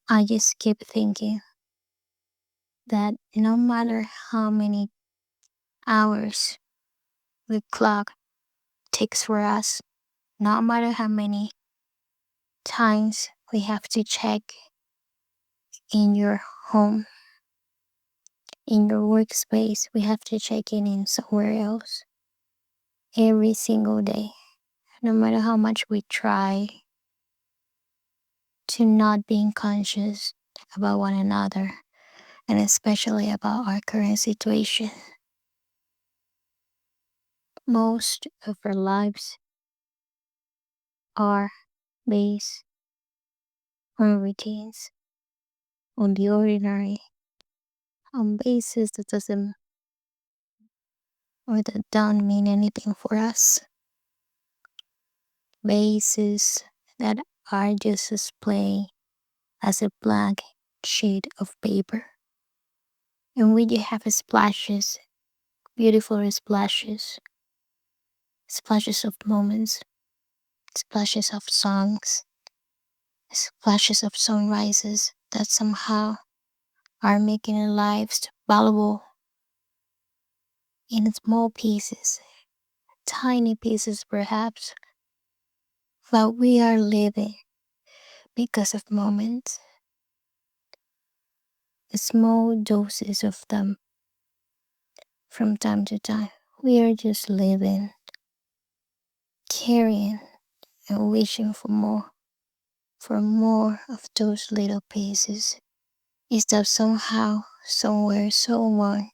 I just keep thinking that no matter how many hours the clock ticks for us, no matter how many times we have to check in your home, in your workspace, we have to check in somewhere else every single day. No matter how much we try to not being conscious about one another, and especially about our current situation, most of our lives are based on routines, on the ordinary, on basis that doesn't or that don't mean anything for us, bases that are just as plain as a blank sheet of paper. And we do have splashes, beautiful splashes of moments, splashes of songs, splashes of sunrises that somehow are making our lives valuable in small pieces, tiny pieces perhaps, but we are living because of moments, small doses of them from time to time. We are just living, carrying, and wishing for more of those little pieces. Is that somehow, somewhere, someone,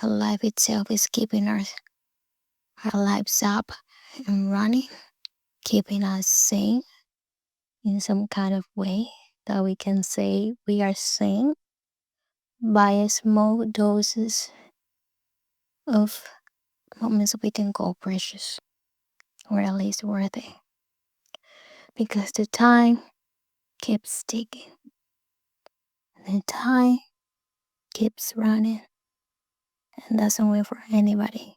our life itself is keeping our lives up and running, keeping us sane in some kind of way that we can say we are sane by small doses of moments we can call precious or at least worthy. Because the time keeps ticking, the time keeps running and doesn't wait for anybody.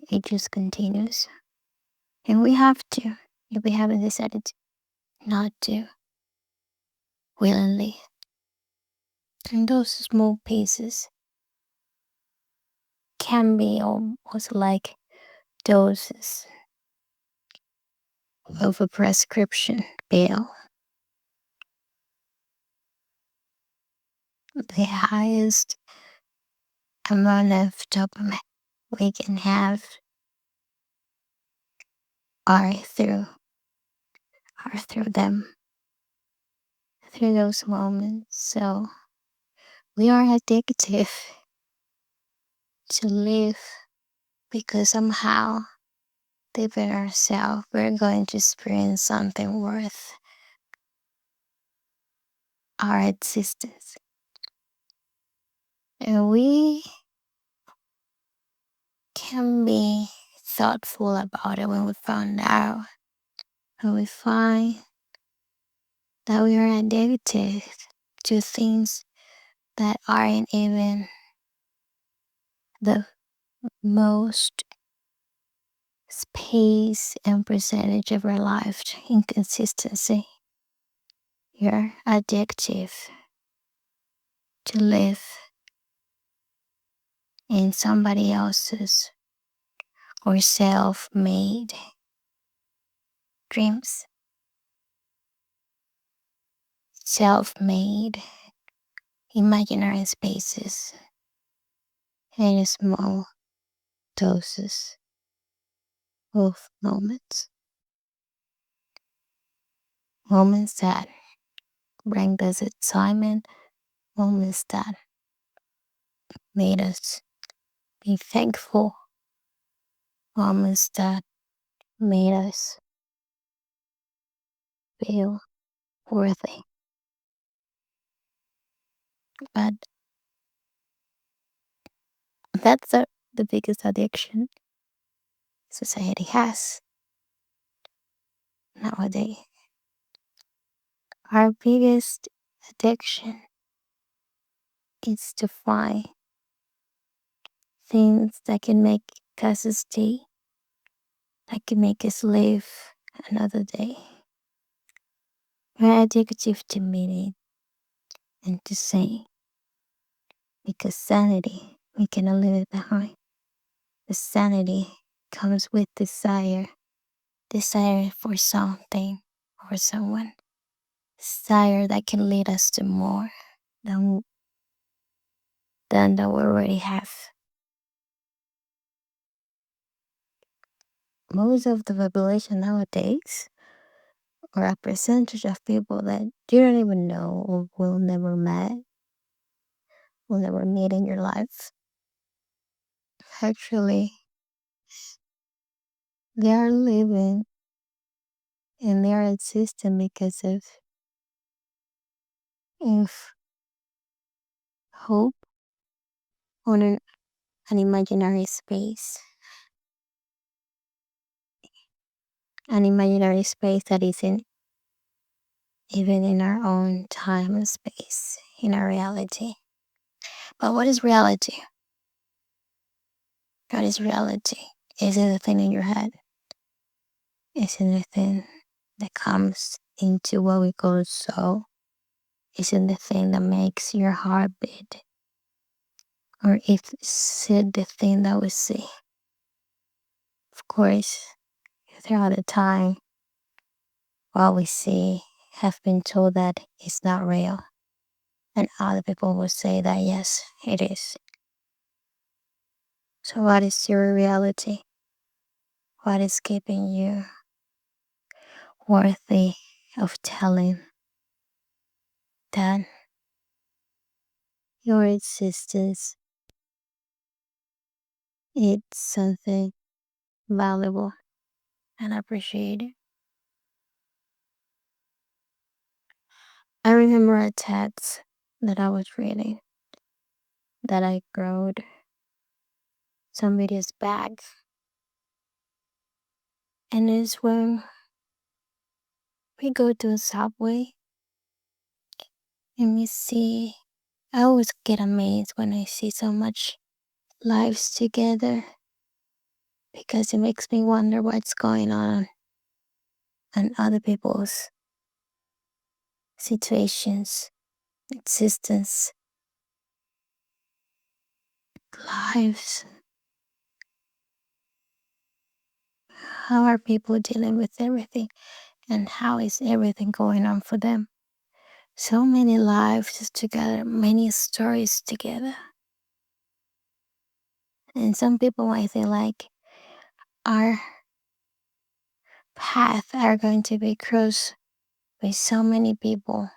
It just continues. And we have to, if we haven't decided not to, willingly. And those small pieces can be almost like doses of a prescription pill. The highest amount of dopamine we can have are through them, through those moments. So we are addicted to live because somehow deep in ourselves we're going to experience something worth our existence. And we can be thoughtful about it when we find out, when we find that we are addicted to things that aren't even the most space and percentage of our life inconsistency. You're addictive to live in somebody else's or self-made dreams, self-made imaginary spaces, and small doses of moments that bring us excitement, moments that made us be thankful, moments that made us feel worthy. But that's the biggest addiction society has nowadays. Our biggest addiction is to find things that can make us stay, that can make us live another day. We're addicted to meaning and to saying, because sanity, we cannot leave it behind. The sanity comes with desire, desire for something or someone, desire that can lead us to more than, than we already have. Most of the population nowadays are a percentage of people that you don't even know or will never meet in your life. Actually, they are living and they are existing because of hope on an imaginary space. An imaginary space that isn't even in our own time and space, in our reality. But what is reality? What is reality? Is it a thing in your head? Is it a thing that comes into what we call soul? Is it the thing that makes your heart beat? Or is it the thing that we see? Of course, throughout the time, what we see have been told that it's not real. And other people will say that yes, it is. So what is your reality? What is keeping you worthy of telling that your existence is something valuable and appreciated? I remember a text that I was reading that I wrote some videos back, and it's when we go to a subway and we see, I always get amazed when I see so much lives together, because it makes me wonder what's going on in other people's situations, existence, lives. How are people dealing with everything, and how is everything going on for them? So many lives together, many stories together. And some people might think like our path are going to be crossed by so many people,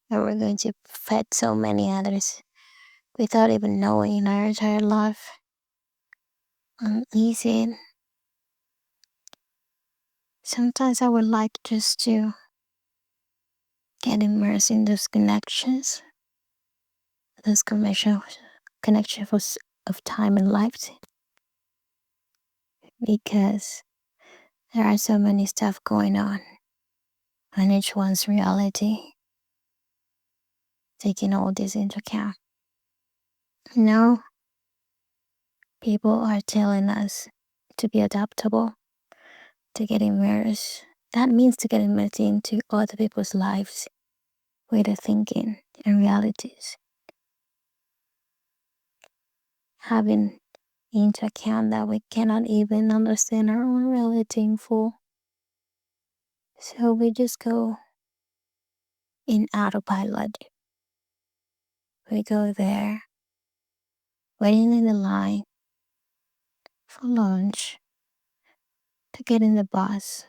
and we're going to fed so many others without even knowing in our entire life. Uneasy. Sometimes I would like just to get immersed in those connections, those connections of time and life, because there are so many stuff going on each one's reality, taking all this into account. Now, people are telling us to be adaptable, to get immersed. That means to get immersed into other people's lives, way of thinking and realities. Having into account that we cannot even understand our own reality in full. So we just go in autopilot. We go there, waiting in the line for lunch, to get in the bus,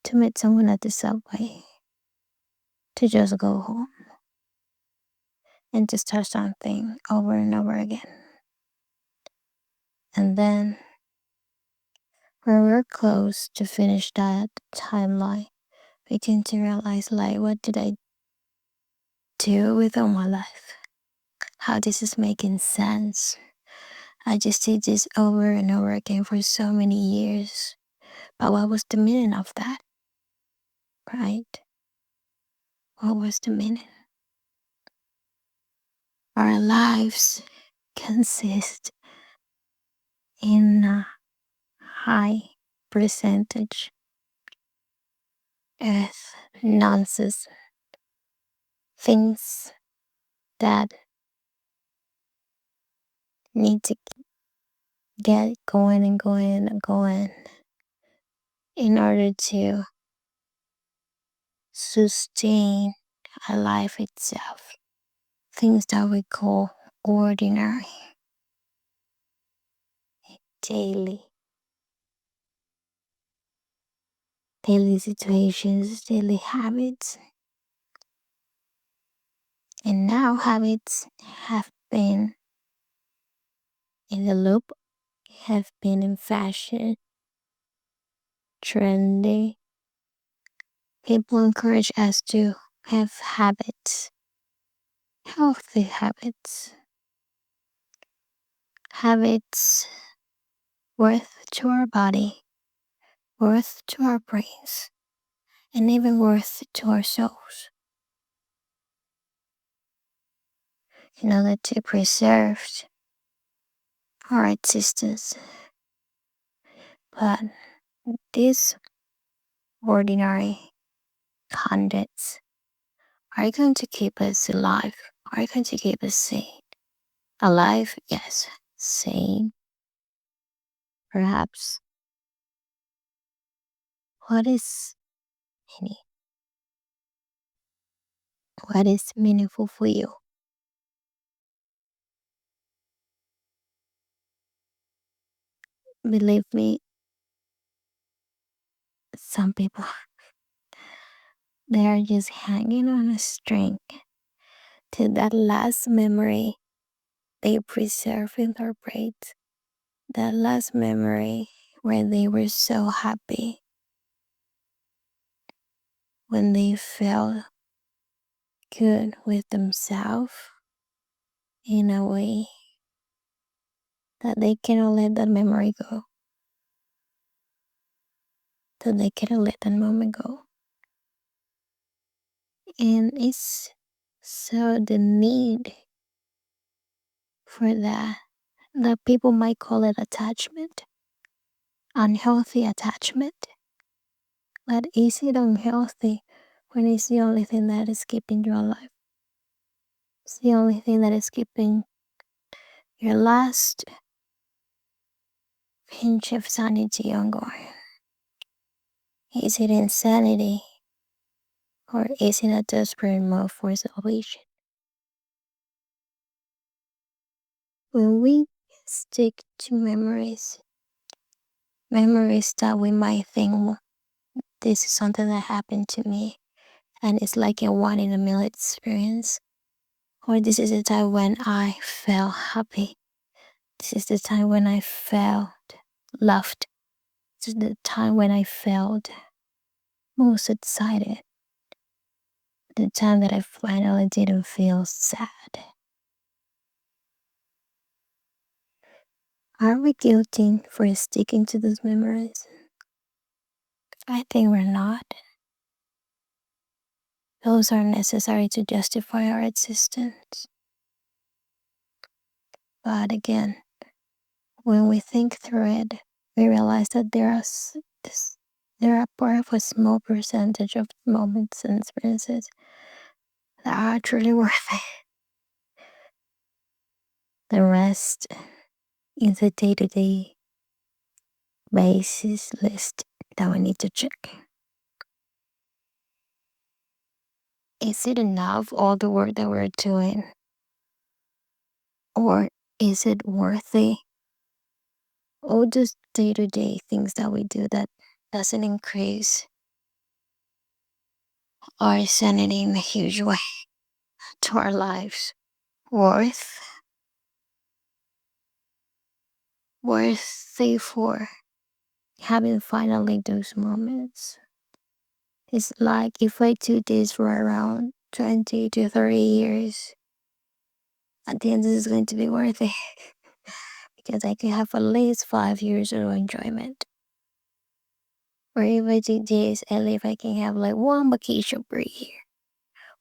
to meet someone at the subway, to just go home, and to start something over and over again. And then, when we're close to finish that timeline, we tend to realize, like, what did I do with all my life? How this is making sense? I just did this over and over again for so many years. But what was the meaning of that? Right? What was the meaning? Our lives consist in a high percentage of nonsense, things that need to get going and going and going in order to sustain a life itself. Things that we call ordinary, daily, daily situations, daily habits. And now habits have been in the loop, have been in fashion, trendy. People encourage us to have habits, healthy habits, habits worth to our body, worth to our brains, and even worth to our souls in order to preserve our existence. But these ordinary conducts are going to keep us alive, are going to keep us sane. Alive, yes. Sane, perhaps. What is meaning? What is meaningful for you? Believe me, some people, they are just hanging on a string to that last memory they preserve in their brains. That last memory where they were so happy, when they felt good with themselves in a way that they cannot let that memory go, that they cannot let that moment go. And it's so the need for that people might call it attachment, unhealthy attachment. But is it unhealthy when it's the only thing that is keeping you alive? It's the only thing that is keeping your last pinch of sanity ongoing. Is it insanity? Or is it a desperate move for salvation? When we stick to memories that we might think, "Well, this is something that happened to me and it's like a one in a million experience," or this is the time when I felt happy. This is the time when I felt loved. This is the time when I felt most excited. The time that I finally didn't feel sad. Are we guilty for sticking to those memories? I think we're not. Those are necessary to justify our existence. But again, when we think through it, we realize that there are part of a small percentage of moments and experiences that are truly worth it. The rest is a day-to-day basis list that we need to check. Is it enough, all the work that we're doing? Or is it worthy? All those day-to-day things that we do that doesn't increase our sanity in a huge way to our lives. Worthy for having finally those moments. It's like if I do this for around 20 to 30 years, at the end this is going to be worth it. Because I can have at least 5 years of enjoyment. Or if I do this, at least I can have like one vacation per year.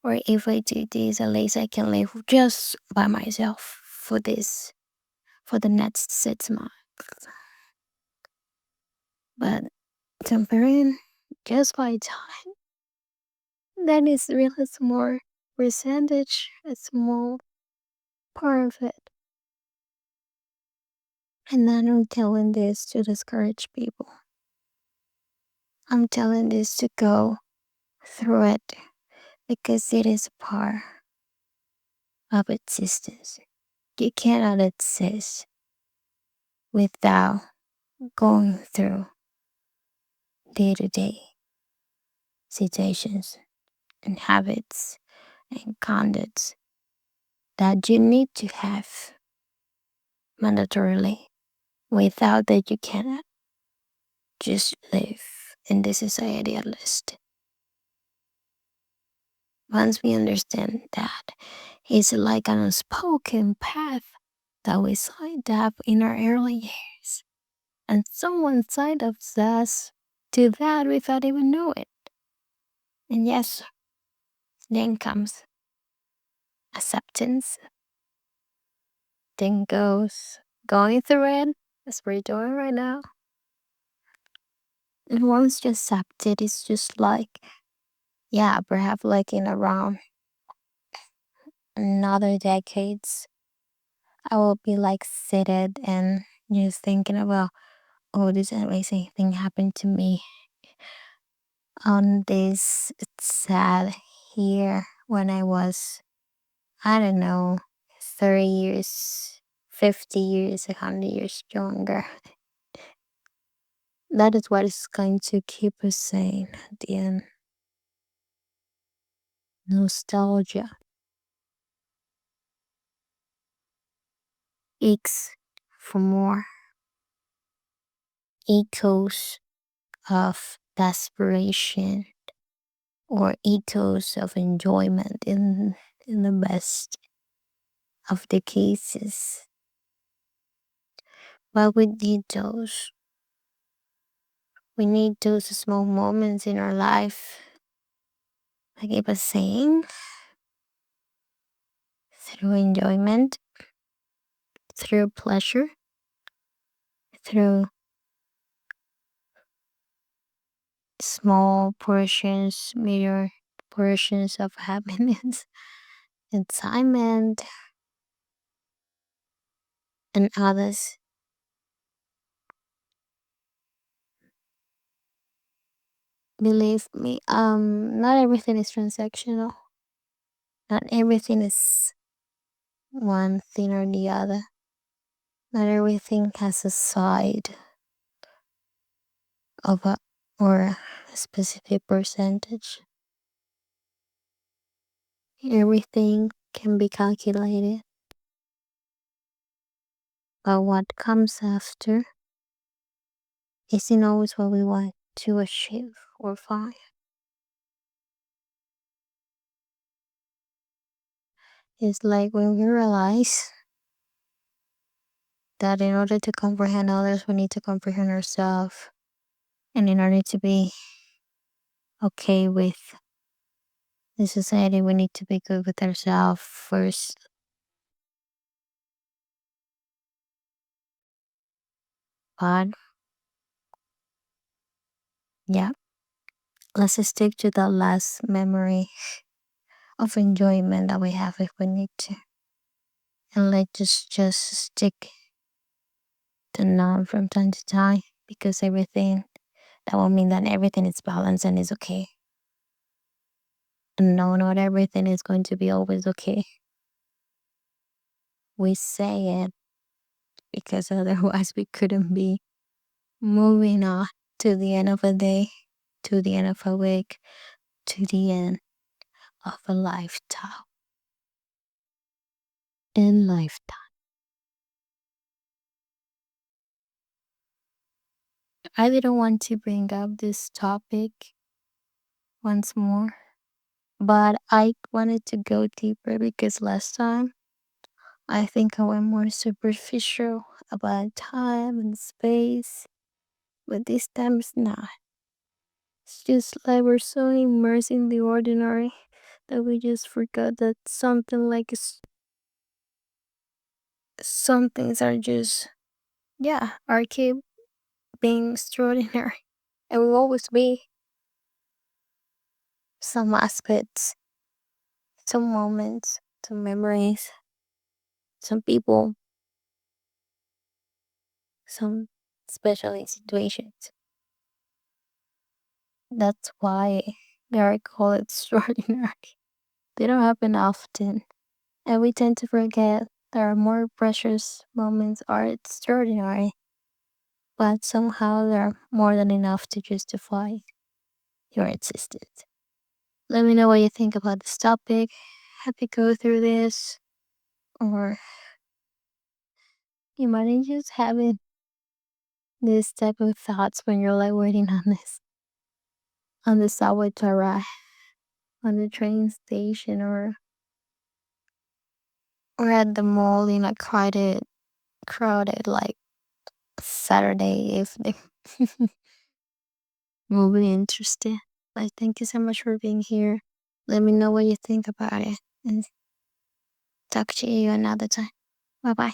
Or if I do this, at least I can live just by myself for the next 6 months. But comparing just by time, That is really small percentage, a small part of it. And I'm not telling this to discourage people. I'm telling this to go through it because it is a part of existence. You cannot exist without going through day to day situations and habits and conducts that you need to have mandatorily. Without that, you cannot just live in this society at least. Once we understand that, it's like an unspoken path that we signed up in our early years, and someone signed up us to that without even knowing it. And yes, then comes acceptance, then goes going through it as we're doing right now. And once you accept it, it's just like, yeah, perhaps like in around another decades, I will be like seated and just thinking about, oh, this amazing thing happened to me on this sad year when I was, I don't know, 30 years, 50 years, 100 years younger. That is what is going to keep us sane at the end. Nostalgia aches for more, echoes of desperation or echoes of enjoyment in the best of the cases. But we need those. We need those small moments in our life. Like I was saying, through enjoyment, through pleasure, through small portions, major portions of happiness, excitement, and others. Believe me, not everything is transactional. Not everything is one thing or the other. Not everything has a side of a or a specific percentage. Everything can be calculated, but what comes after isn't always what we want to achieve or find. It's like when we realize that in order to comprehend others, we need to comprehend ourselves. And in order to be okay with the society, we need to be good with ourselves first. But yeah, let's just stick to the last memory of enjoyment that we have if we need to. And let's just stick to none from time to time because everything that will mean that everything is balanced and is okay. And no, not everything is going to be always okay. We say it because otherwise we couldn't be moving on to the end of a day, to the end of a week, to the end of a lifetime. In lifetime. I didn't want to bring up this topic once more, but I wanted to go deeper because last time I think I went more superficial about time and space, but this time it's not. It's just like we're so immersed in the ordinary that we just forgot that something like some things are just, yeah, are keep being extraordinary and will always be. some aspects, some moments, some memories, some people, some special situations. That's why they are called extraordinary. They don't happen often, and we tend to forget there are more precious moments are extraordinary, but somehow they're more than enough to justify your existence. Let me know what you think about this topic. Have you go through this, or you might just having this type of thoughts when you're like waiting on the subway to arrive, on the train station, or at the mall in a crowded like Saturday evening. Will be interested. But thank you so much for being here. Let me know what you think about it, and talk to you another time. Bye bye.